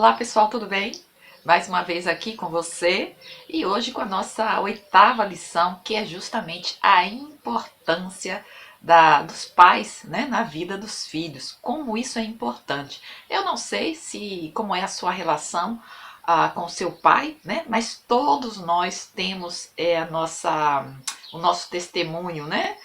Olá pessoal, tudo bem? Mais uma vez aqui com você e hoje com a nossa oitava lição, que é justamente a importância dos pais, né, na vida dos filhos. Como isso é importante. Eu não sei se como é a sua relação com o seu pai, né, mas todos nós temos o nosso testemunho, né?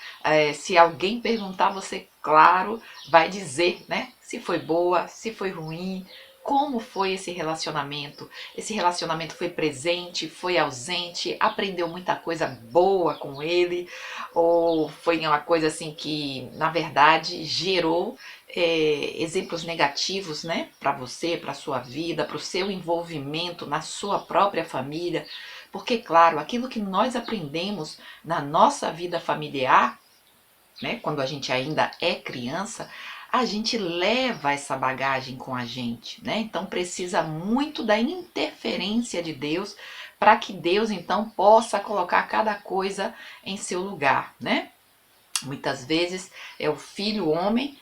Se alguém perguntar, você, claro, vai dizer, né? Se foi boa, se foi ruim, como foi esse relacionamento? Esse relacionamento foi presente, foi ausente, aprendeu muita coisa boa com ele, ou foi uma coisa assim que, na verdade, gerou exemplos negativos, né, para você, para sua vida, para o seu envolvimento na sua própria família? Porque, claro, aquilo que nós aprendemos na nossa vida familiar, né, quando a gente ainda é criança, a gente leva essa bagagem com a gente, né? Então precisa muito da interferência de Deus para que Deus então possa colocar cada coisa em seu lugar, né? Muitas vezes é o filho homem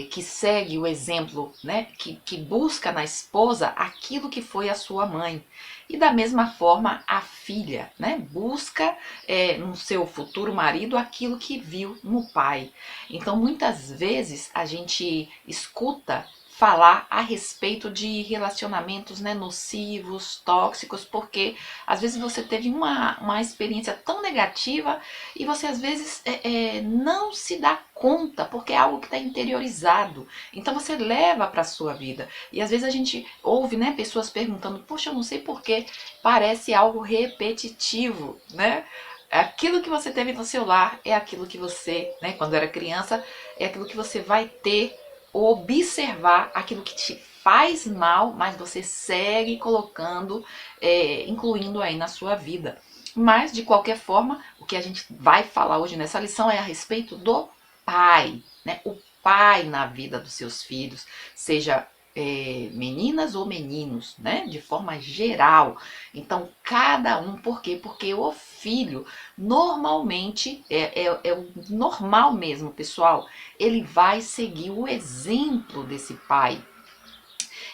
que segue o exemplo, né? Que busca na esposa aquilo que foi a sua mãe. E da mesma forma a filha, né? Busca no seu futuro marido aquilo que viu no pai. Então muitas vezes a gente escuta falar a respeito de relacionamentos, né, nocivos, tóxicos, porque às vezes você teve uma experiência tão negativa e você às vezes não se dá conta, porque é algo que está interiorizado. Então você leva para a sua vida. E às vezes a gente ouve, né, pessoas perguntando: poxa, eu não sei porquê, parece algo repetitivo, né? Aquilo que você teve no seu lar é aquilo que você, né, quando era criança, é aquilo que você vai ter, observar aquilo que te faz mal, mas você segue colocando, incluindo aí na sua vida. Mas, de qualquer forma, o que a gente vai falar hoje nessa lição é a respeito do pai, né? O pai na vida dos seus filhos, seja meninas ou meninos, né? De forma geral. Então, cada um, por quê? Porque o filho, normalmente, é o normal mesmo, pessoal, ele vai seguir o exemplo desse pai.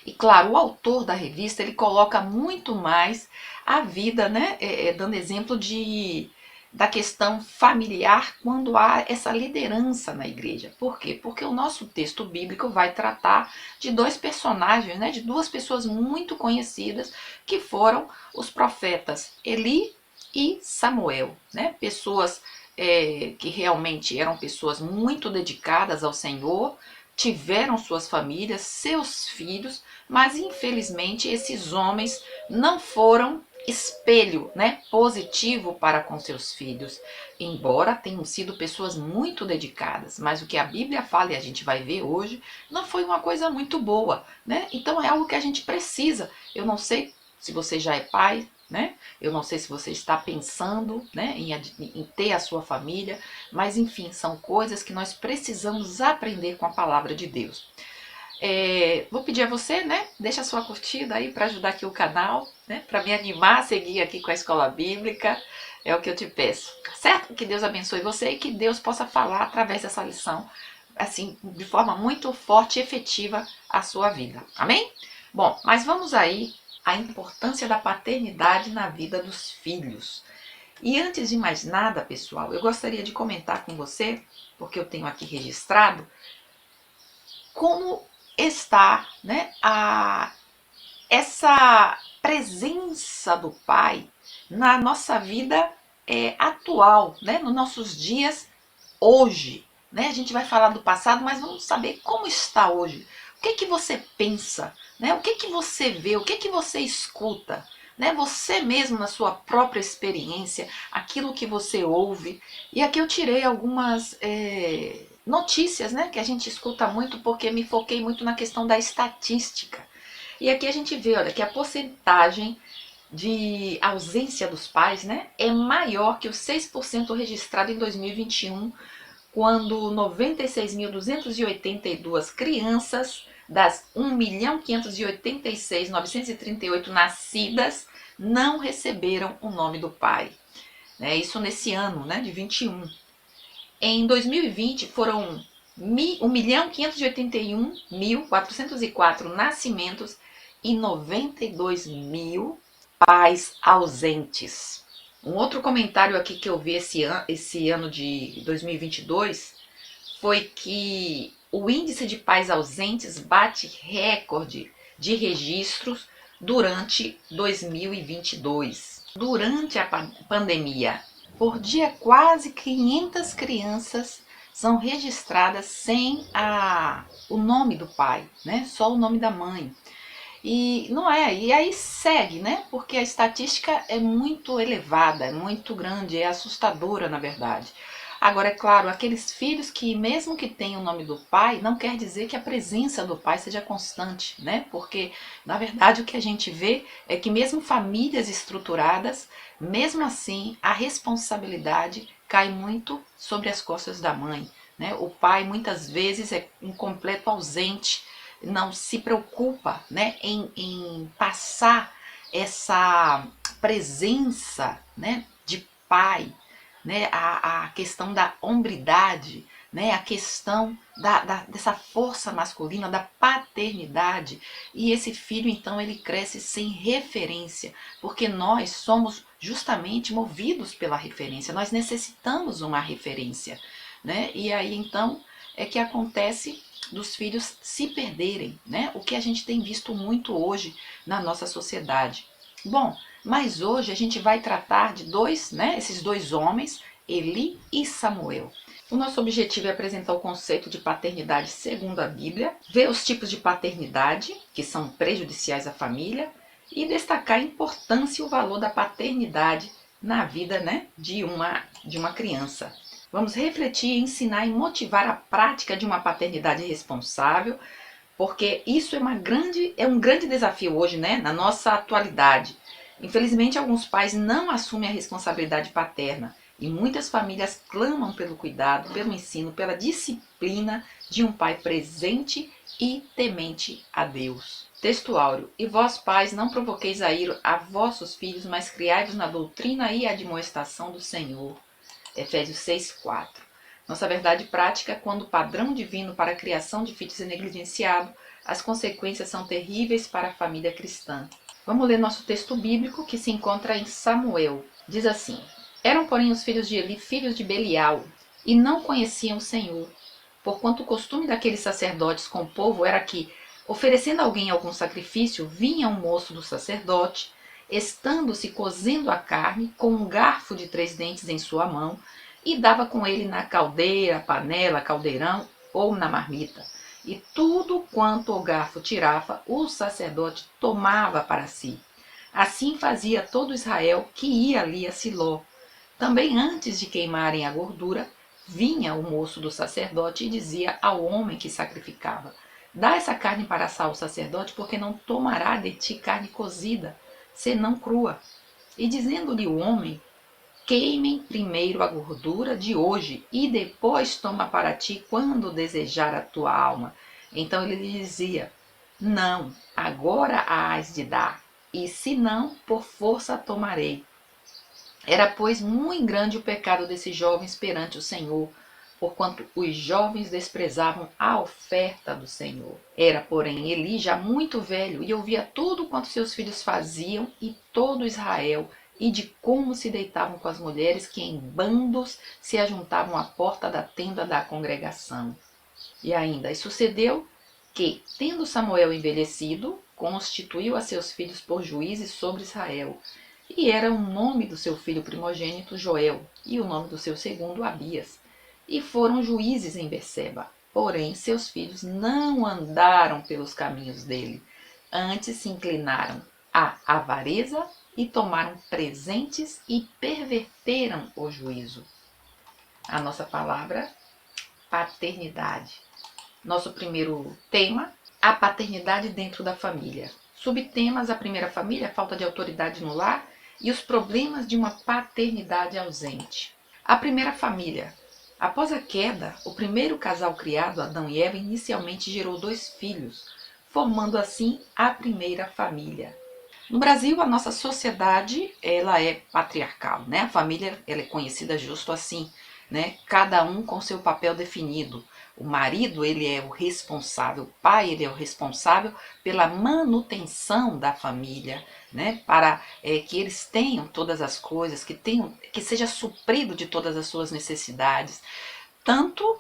E claro, o autor da revista ele coloca muito mais a vida, né, dando exemplo da questão familiar quando há essa liderança na igreja. Por quê? Porque o nosso texto bíblico vai tratar de dois personagens, né, de duas pessoas muito conhecidas que foram os profetas Eli e Samuel, né, pessoas que realmente eram pessoas muito dedicadas ao Senhor, tiveram suas famílias, seus filhos, mas infelizmente esses homens não foram espelho, né, positivo para com seus filhos, embora tenham sido pessoas muito dedicadas, mas o que a Bíblia fala e a gente vai ver hoje não foi uma coisa muito boa, né? Então é algo que a gente precisa. Eu não sei se você já é pai, né? Eu não sei se você está pensando, né, em ter a sua família, mas enfim, são coisas que nós precisamos aprender com a palavra de Deus. Vou pedir a você, né? Deixa a sua curtida aí para ajudar aqui o canal, né? Para me animar a seguir aqui com a Escola Bíblica. É o que eu te peço, tá certo? Que Deus abençoe você e que Deus possa falar através dessa lição, assim, de forma muito forte e efetiva à sua vida. Amém? Bom, mas vamos aí à importância da paternidade na vida dos filhos. E antes de mais nada, pessoal, eu gostaria de comentar com você, porque eu tenho aqui registrado, como está, né, essa presença do Pai na nossa vida atual, né, nos nossos dias hoje. Né? A gente vai falar do passado, mas vamos saber como está hoje. O que você pensa? Né? O que você vê? O que você escuta? Né? Você mesmo na sua própria experiência, aquilo que você ouve. E aqui eu tirei algumas notícias, né, que a gente escuta muito porque me foquei muito na questão da estatística. E aqui a gente vê, olha, que a porcentagem de ausência dos pais, né, é maior que o 6% registrado em 2021, quando 96.282 crianças das 1.586.938 nascidas não receberam o nome do pai. Isso nesse ano, né, de 21. Em 2020 foram 1.581.404 nascimentos 292 mil pais ausentes. Um outro comentário aqui que eu vi esse ano de 2022 foi que o índice de pais ausentes bate recorde de registros durante 2022. Durante a pandemia, por dia quase 500 crianças são registradas sem o nome do pai, né? Só o nome da mãe. E não é, e aí segue, né? Porque a estatística é muito elevada, é muito grande, é assustadora, na verdade. Agora, é claro, aqueles filhos que, mesmo que tenham o nome do pai, não quer dizer que a presença do pai seja constante, né? Porque, na verdade, o que a gente vê é que mesmo famílias estruturadas, mesmo assim, a responsabilidade cai muito sobre as costas da mãe, né? O pai, muitas vezes, é um completo ausente, não se preocupa, né, em passar essa presença, né, de pai, né, a questão da hombridade, né, a questão dessa força masculina, da paternidade. E esse filho, então, ele cresce sem referência, porque nós somos justamente movidos pela referência, nós necessitamos uma referência, né? E aí, então, é que acontece dos filhos se perderem, né? O que a gente tem visto muito hoje na nossa sociedade. Bom, mas hoje a gente vai tratar de dois, né? Esses dois homens, Eli e Samuel. O nosso objetivo é apresentar o conceito de paternidade segundo a Bíblia, ver os tipos de paternidade que são prejudiciais à família e destacar a importância e o valor da paternidade na vida, né, de uma criança. Vamos refletir, ensinar e motivar a prática de uma paternidade responsável, porque isso é um grande desafio hoje, né, na nossa atualidade. Infelizmente, alguns pais não assumem a responsabilidade paterna e muitas famílias clamam pelo cuidado, pelo ensino, pela disciplina de um pai presente e temente a Deus. Texto áureo. E vós, pais, não provoqueis a ira a vossos filhos, mas criai-vos na doutrina e admoestação do Senhor. Efésios 6:4. Nossa verdade prática, quando o padrão divino para a criação de filhos é negligenciado, as consequências são terríveis para a família cristã. Vamos ler nosso texto bíblico que se encontra em Samuel. Diz assim: Eram, porém, os filhos de Eli filhos de Belial, e não conheciam o Senhor, porquanto o costume daqueles sacerdotes com o povo era que, oferecendo alguém algum sacrifício, vinha um moço do sacerdote, estando-se cozendo a carne, com um garfo de 3 dentes em sua mão, e dava com ele na caldeira, panela, caldeirão ou na marmita. E tudo quanto o garfo tirava, o sacerdote tomava para si. Assim fazia todo Israel que ia ali a Siló. Também antes de queimarem a gordura, vinha o moço do sacerdote e dizia ao homem que sacrificava: Dá essa carne para assar o sacerdote, porque não tomará de ti carne cozida, senão crua. E dizendo-lhe o homem: Queimem primeiro a gordura de hoje, e depois toma para ti quando desejar a tua alma. Então ele lhe dizia: Não, agora a hás de dar, e se não, por força a tomarei. Era, pois, muito grande o pecado desses jovens perante o Senhor, porquanto os jovens desprezavam a oferta do Senhor. Era, porém, Eli já muito velho e ouvia tudo quanto seus filhos faziam e todo Israel, e de como se deitavam com as mulheres que em bandos se ajuntavam à porta da tenda da congregação. E ainda, e sucedeu que, tendo Samuel envelhecido, constituiu a seus filhos por juízes sobre Israel. E era o nome do seu filho primogênito Joel, e o nome do seu segundo Abias. E foram juízes em Berseba. Porém, seus filhos não andaram pelos caminhos dele, antes se inclinaram à avareza e tomaram presentes e perverteram o juízo. A nossa palavra, paternidade. Nosso primeiro tema, a paternidade dentro da família. Subtemas: a primeira família, a falta de autoridade no lar e os problemas de uma paternidade ausente. A primeira família. Após a queda, o primeiro casal criado, Adão e Eva, inicialmente gerou 2 filhos, formando assim a primeira família. No Brasil, a nossa sociedade ela é patriarcal, né? A família ela é conhecida justo assim, né? Cada um com seu papel definido. O marido, ele é o responsável, o pai, ele é o responsável pela manutenção da família, né? Para que eles tenham todas as coisas, que seja suprido de todas as suas necessidades. Tanto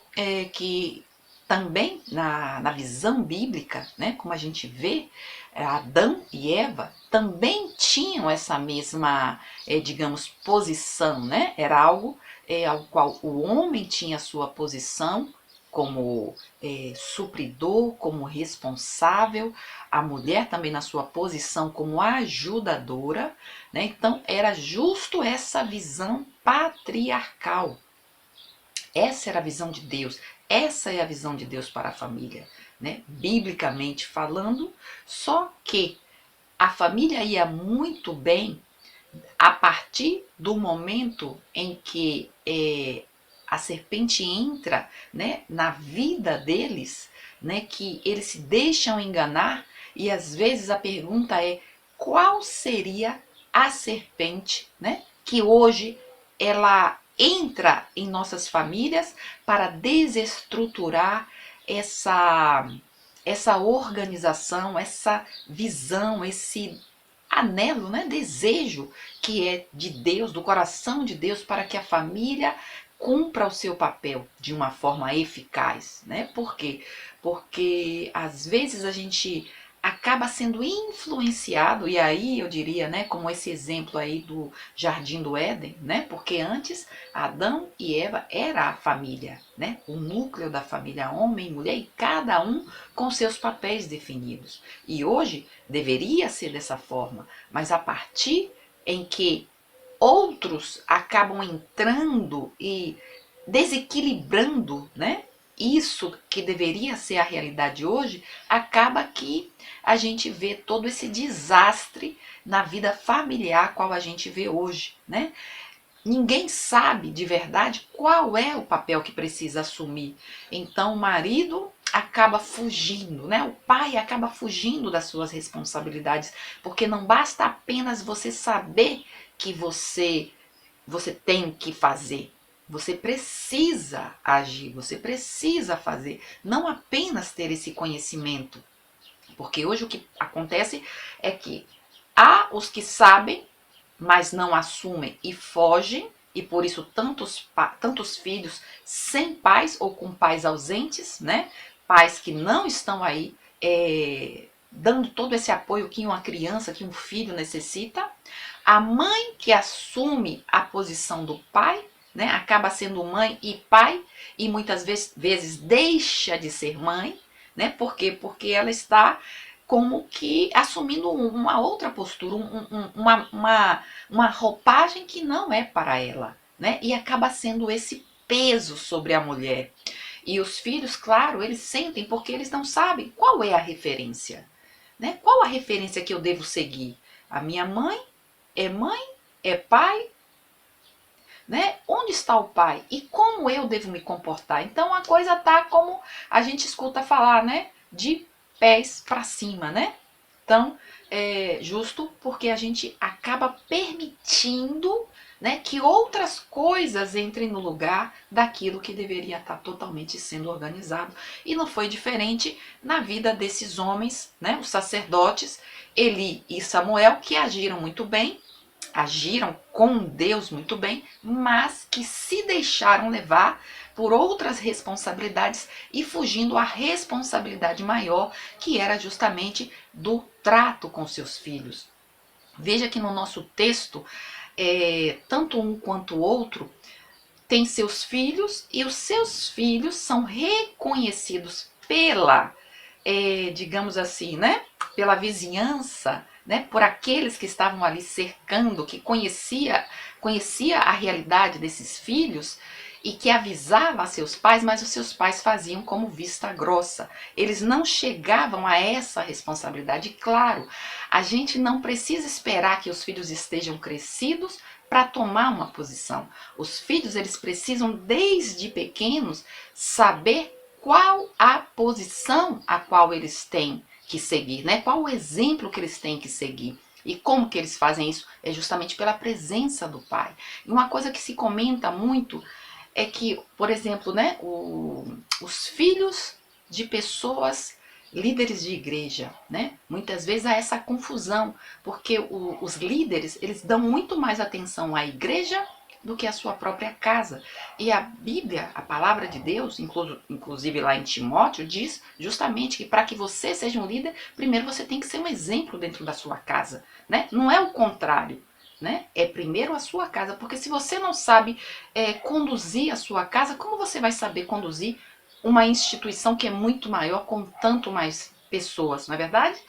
que também na visão bíblica, né, como a gente vê, Adão e Eva também tinham essa mesma, digamos, posição, né? Era algo ao qual o homem tinha a sua posição como supridor, como responsável, a mulher também na sua posição como ajudadora, né? Então era justo essa visão patriarcal. Essa era a visão de Deus, essa é a visão de Deus para a família, né? Biblicamente falando, só que a família ia muito bem a partir do momento em que a serpente entra, né, na vida deles, né, que eles se deixam enganar, e às vezes a pergunta é: qual seria a serpente, né, que hoje ela entra em nossas famílias para desestruturar essa organização, essa visão, esse anelo, né, desejo que é de Deus, do coração de Deus, para que a família cumpra o seu papel de uma forma eficaz, né? Por quê? Porque às vezes a gente acaba sendo influenciado, e aí eu diria, né, como esse exemplo aí do Jardim do Éden, né? Porque antes Adão e Eva era a família, né? O núcleo da família, homem e mulher, e cada um com seus papéis definidos. E hoje deveria ser dessa forma, mas a partir em que outros acabam entrando e desequilibrando, né? Isso que deveria ser a realidade hoje, acaba que a gente vê todo esse desastre na vida familiar qual a gente vê hoje, né? Ninguém sabe de verdade qual é o papel que precisa assumir. Então o marido acaba fugindo, né? O pai acaba fugindo das suas responsabilidades, porque não basta apenas você saber que você tem que fazer. Você precisa agir, você precisa fazer, não apenas ter esse conhecimento. Porque hoje o que acontece é que há os que sabem, mas não assumem e fogem, e por isso tantos filhos sem pais ou com pais ausentes, né? Pais que não estão aí dando todo esse apoio que uma criança, que um filho necessita. A mãe que assume a posição do pai, né? Acaba sendo mãe e pai, e muitas vezes deixa de ser mãe, né? Por quê? Porque ela está como que assumindo uma outra postura, uma roupagem que não é para ela, né? E acaba sendo esse peso sobre a mulher. E os filhos, claro, eles sentem porque eles não sabem qual é a referência, né? Qual a referência que eu devo seguir? A minha mãe? É pai? Né? Onde está o pai? E como eu devo me comportar? Então a coisa tá como a gente escuta falar, né? De pés para cima, né? Então, é justo porque a gente acaba permitindo, né, que outras coisas entrem no lugar daquilo que deveria estar totalmente sendo organizado. E não foi diferente na vida desses homens, né, os sacerdotes, Eli e Samuel, que agiram com Deus muito bem, mas que se deixaram levar por outras responsabilidades e fugindo à responsabilidade maior, que era justamente do trato com seus filhos. Veja que no nosso texto, tanto um quanto o outro tem seus filhos, e os seus filhos são reconhecidos pela, digamos assim, né, pela vizinhança, né, por aqueles que estavam ali cercando, que conhecia a realidade desses filhos e que avisava a seus pais, mas os seus pais faziam como vista grossa. Eles não chegavam a essa responsabilidade. Claro, a gente não precisa esperar que os filhos estejam crescidos para tomar uma posição. Os filhos, eles precisam desde pequenos saber qual a posição a qual eles têm que seguir, né? Qual o exemplo que eles têm que seguir. E como que eles fazem isso? É justamente pela presença do pai. E uma coisa que se comenta muito é que, por exemplo, né, os filhos de pessoas líderes de igreja, né? Muitas vezes há essa confusão, porque os líderes, eles dão muito mais atenção à igreja do que à sua própria casa. E a Bíblia, a palavra de Deus, inclusive lá em Timóteo, diz justamente que para que você seja um líder, primeiro você tem que ser um exemplo dentro da sua casa, né? Não é o contrário. Né? É primeiro a sua casa, porque se você não sabe conduzir a sua casa, como você vai saber conduzir uma instituição que é muito maior, com tanto mais pessoas, não é verdade?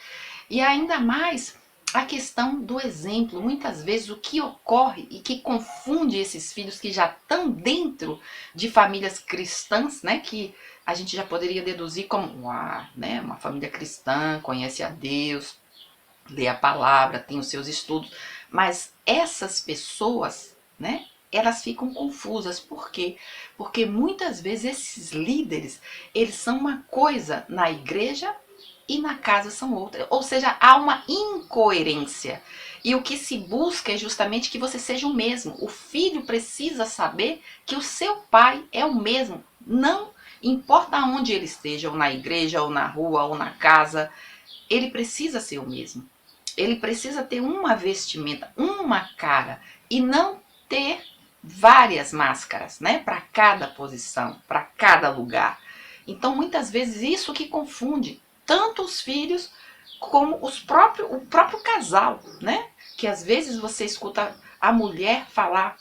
E ainda mais a questão do exemplo. Muitas vezes o que ocorre e que confunde esses filhos que já estão dentro de famílias cristãs, né, que a gente já poderia deduzir como uma família cristã, conhece a Deus, lê a palavra, tem os seus estudos, mas essas pessoas, né, elas ficam confusas. Por quê? Porque muitas vezes esses líderes, eles são uma coisa na igreja e na casa são outra. Ou seja, há uma incoerência. E o que se busca é justamente que você seja o mesmo. O filho precisa saber que o seu pai é o mesmo. Não importa onde ele esteja, ou na igreja, ou na rua, ou na casa, ele precisa ser o mesmo. Ele precisa ter uma vestimenta, uma cara, e não ter várias máscaras, né? Para cada posição, para cada lugar. Então, muitas vezes, isso que confunde tanto os filhos como o próprio casal, né? Que às vezes você escuta a mulher falar: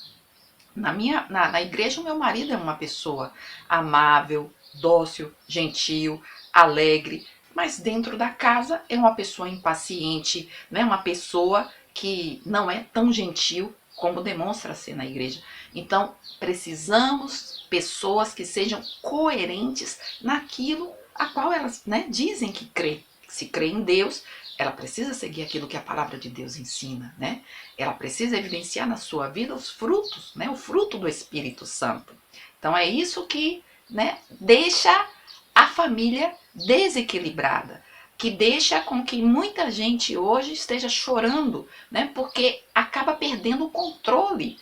na igreja, o meu marido é uma pessoa amável, dócil, gentil, alegre, mas dentro da casa é uma pessoa impaciente, né? Uma pessoa que não é tão gentil como demonstra ser na igreja. Então, precisamos pessoas que sejam coerentes naquilo a qual elas, né, dizem que crê. Se crê em Deus, ela precisa seguir aquilo que a palavra de Deus ensina, né? Ela precisa evidenciar na sua vida os frutos, né? O fruto do Espírito Santo. Então é isso que, né, deixa a família desequilibrada, que deixa com que muita gente hoje esteja chorando, né? Porque acaba perdendo o controle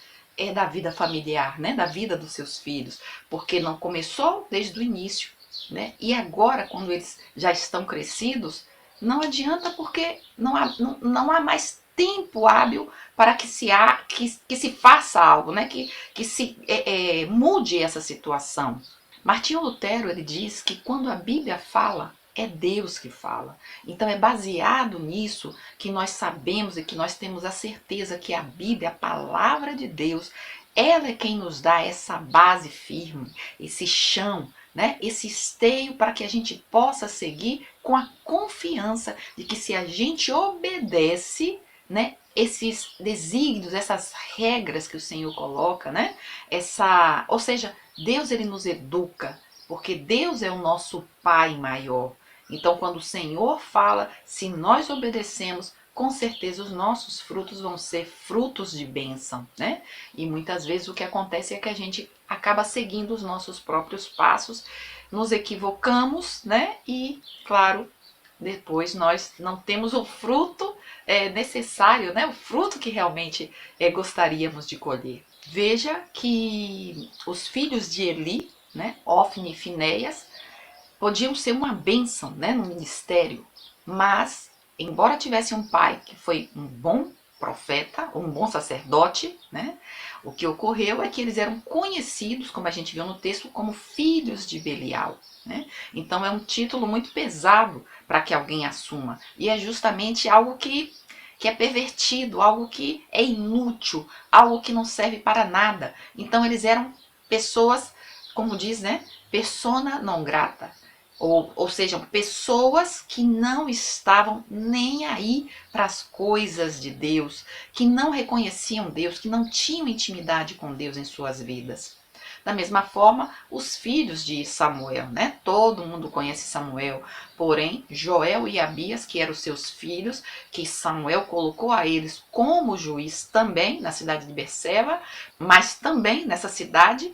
da vida familiar, né? Da vida dos seus filhos, porque não começou desde o início, né? E agora, quando eles já estão crescidos, não adianta, porque não há mais tempo hábil para que se faça algo, né? Que se mude essa situação. Martinho Lutero, ele diz que quando a Bíblia fala, é Deus que fala. Então é baseado nisso que nós sabemos e que nós temos a certeza que a Bíblia, a palavra de Deus, ela é quem nos dá essa base firme, esse chão, né? Esse esteio para que a gente possa seguir com a confiança de que, se a gente obedece, né, esses desígnios, essas regras que o Senhor coloca, né? Ou seja, Deus, ele nos educa, porque Deus é o nosso Pai maior. Então, quando o Senhor fala, se nós obedecemos, com certeza os nossos frutos vão ser frutos de bênção, né? E muitas vezes o que acontece é que a gente acaba seguindo os nossos próprios passos, nos equivocamos, né? E, claro, depois nós não temos o fruto necessário, né? O fruto que realmente gostaríamos de colher. Veja que os filhos de Eli, né, Ofni e Finéias, podiam ser uma bênção, né, no ministério, mas, embora tivesse um pai que foi um bom profeta, um bom sacerdote, né, o que ocorreu é que eles eram conhecidos, como a gente viu no texto, como filhos de Belial, né? Então é um título muito pesado para que alguém assuma, e é justamente algo que é pervertido, algo que é inútil, algo que não serve para nada. Então eles eram pessoas, como diz, né, persona non grata. Ou seja, pessoas que não estavam nem aí para as coisas de Deus, que não reconheciam Deus, que não tinham intimidade com Deus em suas vidas. Da mesma forma, os filhos de Samuel, né? Todo mundo conhece Samuel, porém, Joel e Abias, que eram seus filhos, que Samuel colocou a eles como juiz também na cidade de Berseba, mas também nessa cidade,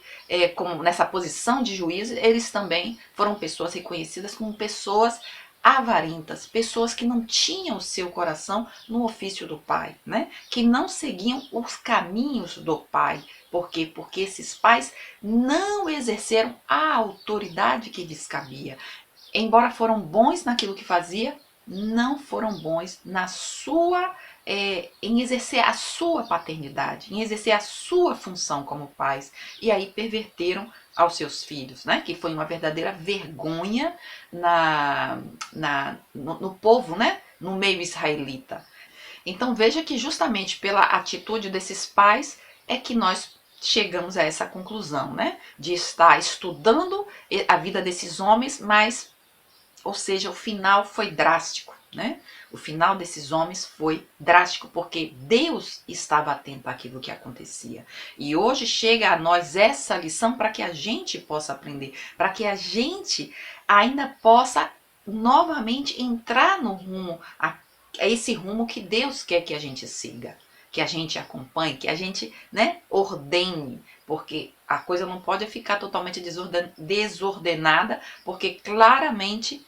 como nessa posição de juiz, eles também foram pessoas reconhecidas como pessoas avarentas, pessoas que não tinham o seu coração no ofício do pai, né? Que não seguiam os caminhos do pai, Por quê? Porque esses pais não exerceram a autoridade que lhes cabia. Embora foram bons naquilo que fazia, não foram bons na sua em exercer a sua paternidade, em exercer a sua função como pais. E aí perverteram aos seus filhos, né? Que foi uma verdadeira vergonha no povo, né? No meio israelita. Então veja que justamente pela atitude desses pais é que nós chegamos a essa conclusão, né? De estar estudando a vida desses homens, mas, ou seja, o final foi drástico, né? O final desses homens foi drástico, porque Deus estava atento àquilo que acontecia. E hoje chega a nós essa lição para que a gente possa aprender, para que a gente ainda possa novamente entrar no rumo, a esse rumo que Deus quer que a gente siga, que a gente acompanhe, que a gente, né, ordene, porque a coisa não pode ficar totalmente desordenada, porque claramente,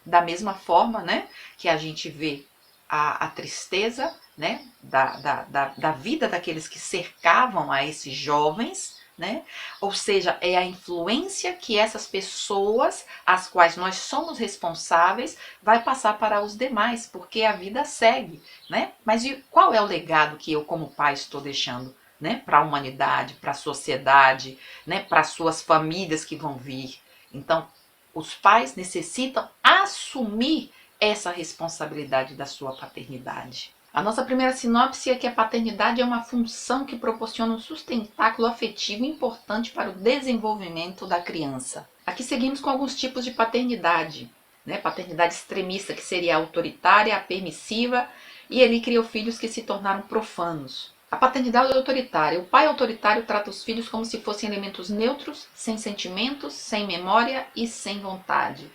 da mesma forma, né, que a gente vê a tristeza, né, da vida daqueles que cercavam a esses jovens, né? Ou seja, é a influência que essas pessoas, as quais nós somos responsáveis, vai passar para os demais, porque a vida segue, né? Mas e qual é o legado que eu, como pai, estou deixando, né, para a humanidade, para a sociedade, né, para as suas famílias que vão vir? Então, os pais necessitam assumir essa responsabilidade da sua paternidade. A nossa primeira sinopse é que a paternidade é uma função que proporciona um sustentáculo afetivo importante para o desenvolvimento da criança. Aqui seguimos com alguns tipos de paternidade, né? Paternidade extremista, que seria a autoritária, a permissiva, e ele criou filhos que se tornaram profanos. A paternidade autoritária. O pai autoritário trata os filhos como se fossem elementos neutros, sem sentimentos, sem memória e sem vontade.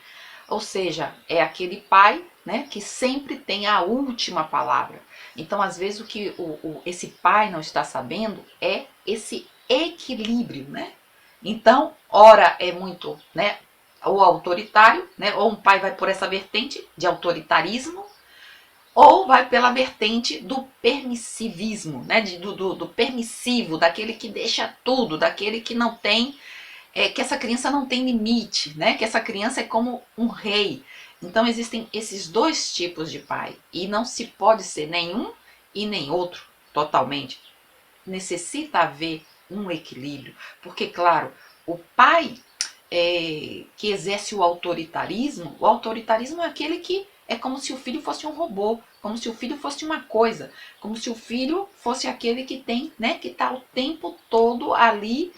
Ou seja, é aquele pai, né, que sempre tem a última palavra. Então, às vezes, o que esse pai não está sabendo é esse equilíbrio, né? Então, ora é muito, né, o autoritário, né, ou um pai vai por essa vertente de autoritarismo, ou vai pela vertente do permissivismo, né, do permissivo, daquele que deixa tudo, daquele que não tem que essa criança não tem limite, né? Que essa criança é como um rei. Então existem esses dois tipos de pai e não se pode ser nenhum e nem outro totalmente. Necessita haver um equilíbrio, porque claro, o pai que exerce o autoritarismo é aquele que é como se o filho fosse um robô, como se o filho fosse uma coisa, como se o filho fosse aquele que tem, né, que está o tempo todo ali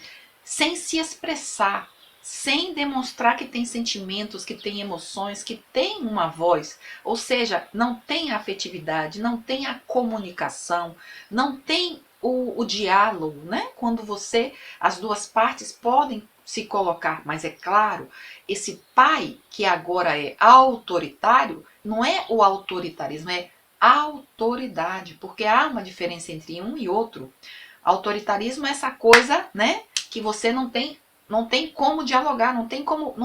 sem se expressar, sem demonstrar que tem sentimentos, que tem emoções, que tem uma voz. Ou seja, não tem a afetividade, não tem a comunicação, não tem o diálogo, né? Quando as duas partes podem se colocar, mas é claro, esse pai que agora é autoritário, não é o autoritarismo, é autoridade, porque há uma diferença entre um e outro. Autoritarismo é essa coisa, né, que você não tem como dialogar, não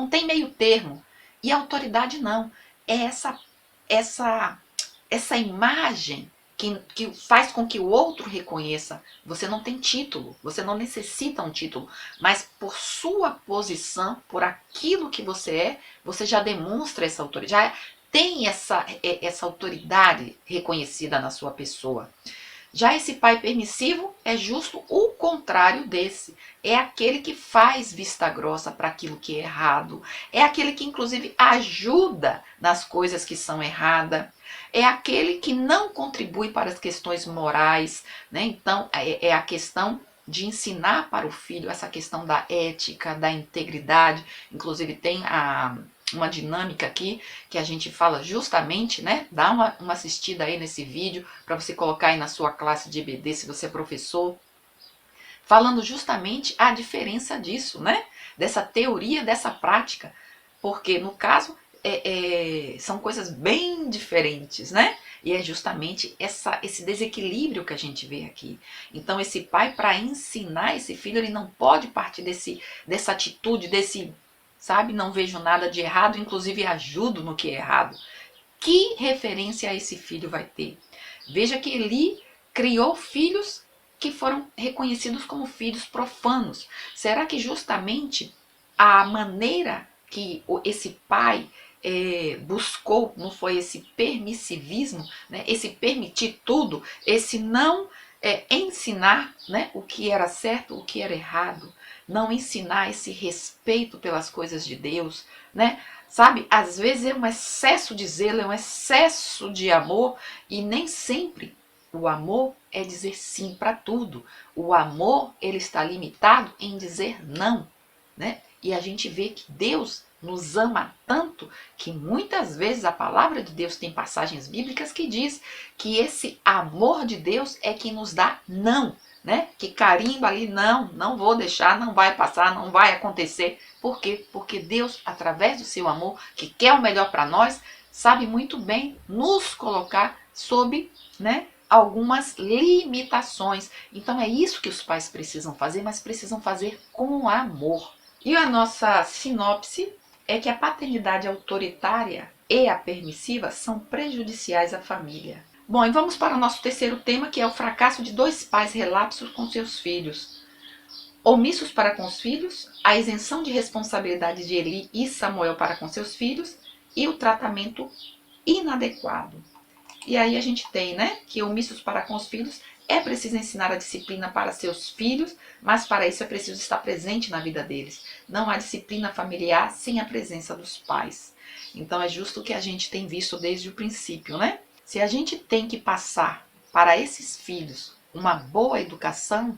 tem meio termo. E autoridade não, é essa imagem que faz com que o outro reconheça. Você não tem título, você não necessita um título, mas por sua posição, por aquilo que você é, você já demonstra essa autoridade, já tem essa autoridade reconhecida na sua pessoa. Já esse pai permissivo é justo o contrário desse. É aquele que faz vista grossa para aquilo que é errado. É aquele que, inclusive, ajuda nas coisas que são erradas. É aquele que não contribui para as questões morais, né? Então, é a questão de ensinar para o filho essa questão da ética, da integridade. Inclusive, tem uma dinâmica aqui que a gente fala justamente, né? Dá uma assistida aí nesse vídeo para você colocar aí na sua classe de EBD, se você é professor, falando justamente a diferença disso, né? Dessa teoria, dessa prática, porque no caso são coisas bem diferentes, né? E é justamente esse desequilíbrio que a gente vê aqui. Então esse pai, para ensinar esse filho, ele não pode partir dessa atitude, sabe, não vejo nada de errado, inclusive ajudo no que é errado. Que referência esse filho vai ter? Veja que Eli criou filhos que foram reconhecidos como filhos profanos? Será que justamente a maneira que esse pai buscou não foi esse permissivismo, né? Esse permitir tudo, esse não ensinar, né, o que era certo, o que era errado, não ensinar esse respeito pelas coisas de Deus, né? Sabe, às vezes é um excesso de zelo, é um excesso de amor, e nem sempre o amor é dizer sim para tudo. O amor, ele está limitado em dizer não, né? E a gente vê que Deus nos ama tanto que muitas vezes a palavra de Deus tem passagens bíblicas que diz que esse amor de Deus é que nos dá não, né? Que carimba ali, não vou deixar, não vai passar, não vai acontecer. Por quê? Porque Deus, através do seu amor, que quer o melhor para nós, sabe muito bem nos colocar sob, né, algumas limitações. Então é isso que os pais precisam fazer, mas precisam fazer com amor. E a nossa sinopse é que a paternidade autoritária e a permissiva são prejudiciais à família. Bom, e vamos para o nosso terceiro tema, que é o fracasso de dois pais relapsos com seus filhos. Omissos para com os filhos, a isenção de responsabilidade de Eli e Samuel para com seus filhos e o tratamento inadequado. E aí a gente tem, né, que omissos para com os filhos, é preciso ensinar a disciplina para seus filhos, mas para isso é preciso estar presente na vida deles. Não há disciplina familiar sem a presença dos pais. Então é justo o que a gente tem visto desde o princípio, né? Se a gente tem que passar para esses filhos uma boa educação,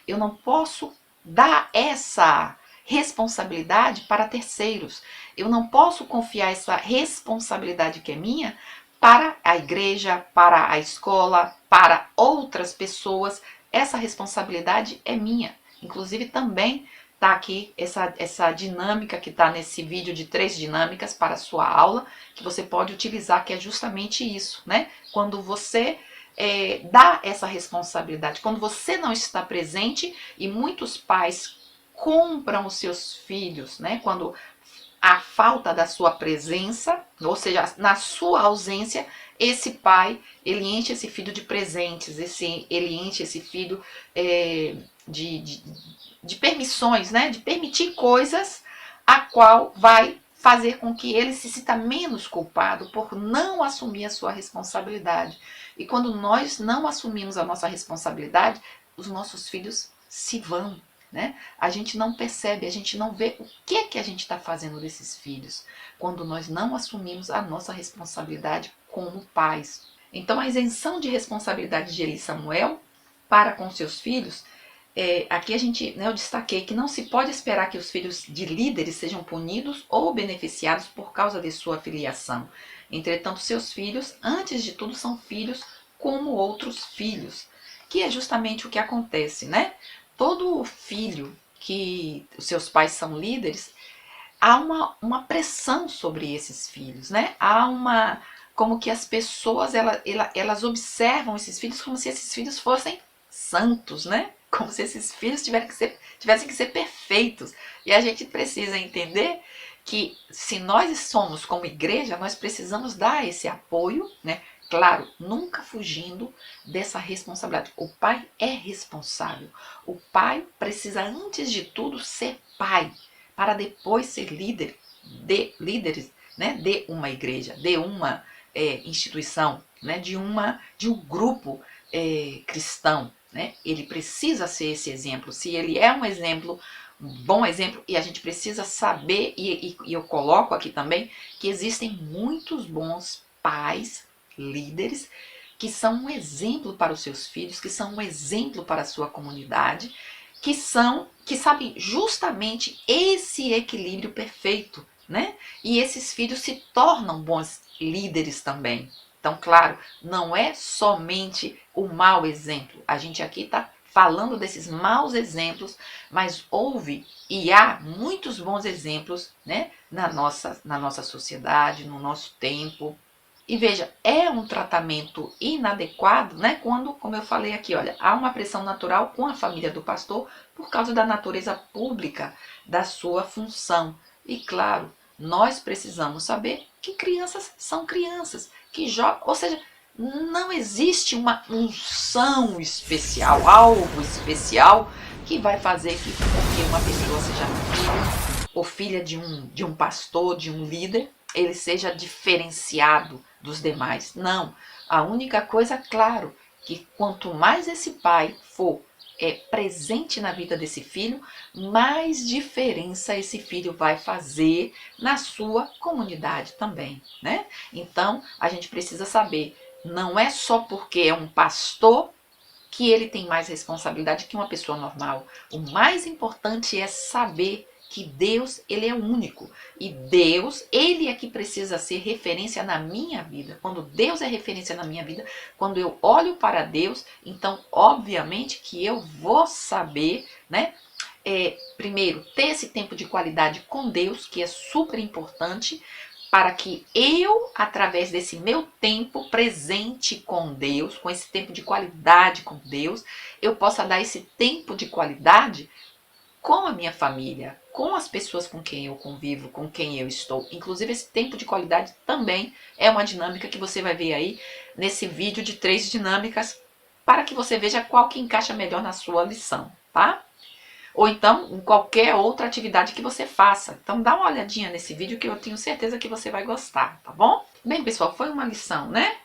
eu não posso dar essa responsabilidade para terceiros. Eu não posso confiar essa responsabilidade que é minha para a igreja, para a escola, para outras pessoas. Essa responsabilidade é minha. Inclusive também está aqui essa dinâmica que está nesse vídeo de 3 dinâmicas para a sua aula, que você pode utilizar, que é justamente isso, né? Quando você dá essa responsabilidade, quando você não está presente, e muitos pais compram os seus filhos, né? Quando a falta da sua presença, ou seja, na sua ausência, esse pai, ele enche esse filho de presentes, ele enche esse filho de permissões, né? De permitir coisas a qual vai fazer com que ele se sinta menos culpado por não assumir a sua responsabilidade. E quando nós não assumimos a nossa responsabilidade, os nossos filhos se vão. Né? A gente não percebe, a gente não vê o que a gente está fazendo desses filhos quando nós não assumimos a nossa responsabilidade como pais. Então a isenção de responsabilidade de Eli e Samuel para com seus filhos, aqui eu destaquei que não se pode esperar que os filhos de líderes sejam punidos ou beneficiados por causa de sua filiação. Entretanto, seus filhos, antes de tudo, são filhos como outros filhos, que é justamente o que acontece, né? Todo filho que os seus pais são líderes, há uma pressão sobre esses filhos, né? Como que as pessoas, elas observam esses filhos como se esses filhos fossem santos, né? Como se esses filhos tivessem que ser perfeitos. E a gente precisa entender que se nós somos como igreja, nós precisamos dar esse apoio, né? Claro, nunca fugindo dessa responsabilidade. O pai é responsável. O pai precisa, antes de tudo, ser pai, para depois ser líderes, né, de uma igreja, de uma instituição, né, de um grupo cristão. Né? Ele precisa ser esse exemplo. Se ele é um exemplo, um bom exemplo, e a gente precisa saber, e eu coloco aqui também, que existem muitos bons pais, líderes, que são um exemplo para os seus filhos, que são um exemplo para a sua comunidade, que sabem justamente esse equilíbrio perfeito, né? E esses filhos se tornam bons líderes também. Então, claro, não é somente o mau exemplo. A gente aqui está falando desses maus exemplos, mas houve e há muitos bons exemplos, né, na nossa sociedade, no nosso tempo. E veja, é um tratamento inadequado, né? Quando, como eu falei aqui, olha, há uma pressão natural com a família do pastor por causa da natureza pública da sua função. E claro, nós precisamos saber que crianças são crianças, que jogam, ou seja, Não existe uma unção especial, algo especial que vai fazer que porque uma pessoa seja filho ou filha de um pastor, de um líder, ele seja diferenciado dos demais. Não. A única coisa, claro, que quanto mais esse pai for presente na vida desse filho, mais diferença esse filho vai fazer na sua comunidade também, né? Então, a gente precisa saber, não é só porque é um pastor que ele tem mais responsabilidade que uma pessoa normal. O mais importante é saber que Deus, ele é único. E Deus, ele é que precisa ser referência na minha vida. Quando Deus é referência na minha vida, quando eu olho para Deus, então, obviamente que eu vou saber, né? Primeiro, ter esse tempo de qualidade com Deus, que é super importante, para que eu, através desse meu tempo presente com Deus, com esse tempo de qualidade com Deus, eu possa dar esse tempo de qualidade com a minha família, com as pessoas com quem eu convivo, com quem eu estou. Inclusive, esse tempo de qualidade também é uma dinâmica que você vai ver aí nesse vídeo de 3 dinâmicas, para que você veja qual que encaixa melhor na sua lição, tá? Ou então em qualquer outra atividade que você faça. Então dá uma olhadinha nesse vídeo que eu tenho certeza que você vai gostar, tá bom? Bem, pessoal, foi uma lição, né?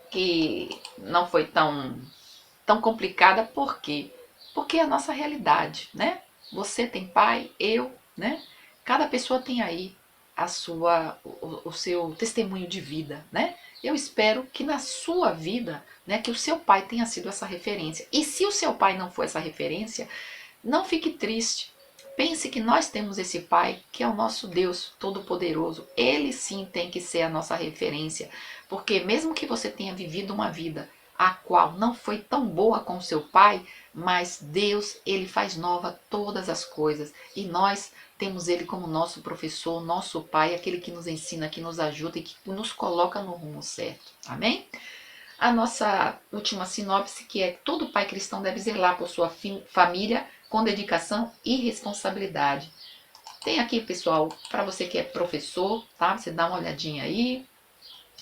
Que não foi tão complicada, por quê? Porque é a nossa realidade, né? Você tem pai, eu, né? Cada pessoa tem aí o seu testemunho de vida, né? Eu espero que na sua vida, né, que o seu pai tenha sido essa referência. E se o seu pai não for essa referência, não fique triste. Pense que nós temos esse Pai, que é o nosso Deus Todo-Poderoso. Ele sim tem que ser a nossa referência. Porque mesmo que você tenha vivido uma vida a qual não foi tão boa com o seu pai, mas Deus, ele faz nova todas as coisas. E nós temos ele como nosso professor, nosso pai, aquele que nos ensina, que nos ajuda e que nos coloca no rumo certo. Amém? A nossa última sinopse, que é: todo pai cristão deve zelar por sua família com dedicação e responsabilidade. Tem aqui, pessoal, para você que é professor, tá? Você dá uma olhadinha aí,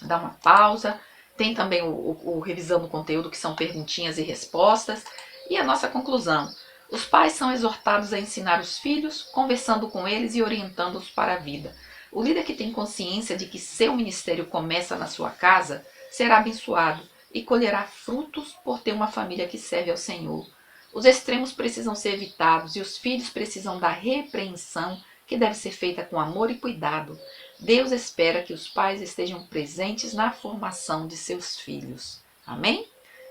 dá uma pausa. Tem também o revisando o conteúdo, que são perguntinhas e respostas. E a nossa conclusão: os pais são exortados a ensinar os filhos, conversando com eles e orientando-os para a vida. O líder que tem consciência de que seu ministério começa na sua casa será abençoado e colherá frutos por ter uma família que serve ao Senhor. Os extremos precisam ser evitados e os filhos precisam da repreensão, que deve ser feita com amor e cuidado. Deus espera que os pais estejam presentes na formação de seus filhos. Amém?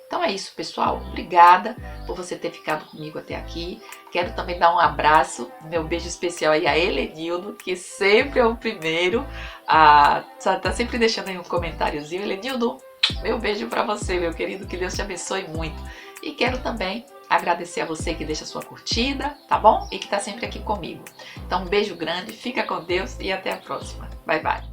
Então é isso, pessoal. Obrigada por você ter ficado comigo até aqui. Quero também dar um abraço, meu beijo especial aí a Helenildo, que sempre é o primeiro tá sempre deixando aí um comentáriozinho. Helenildo, meu beijo para você, meu querido, que Deus te abençoe muito. E quero também agradecer a você que deixa sua curtida, tá bom? E que tá sempre aqui comigo. Então um beijo grande, fica com Deus e até a próxima. Bye, bye.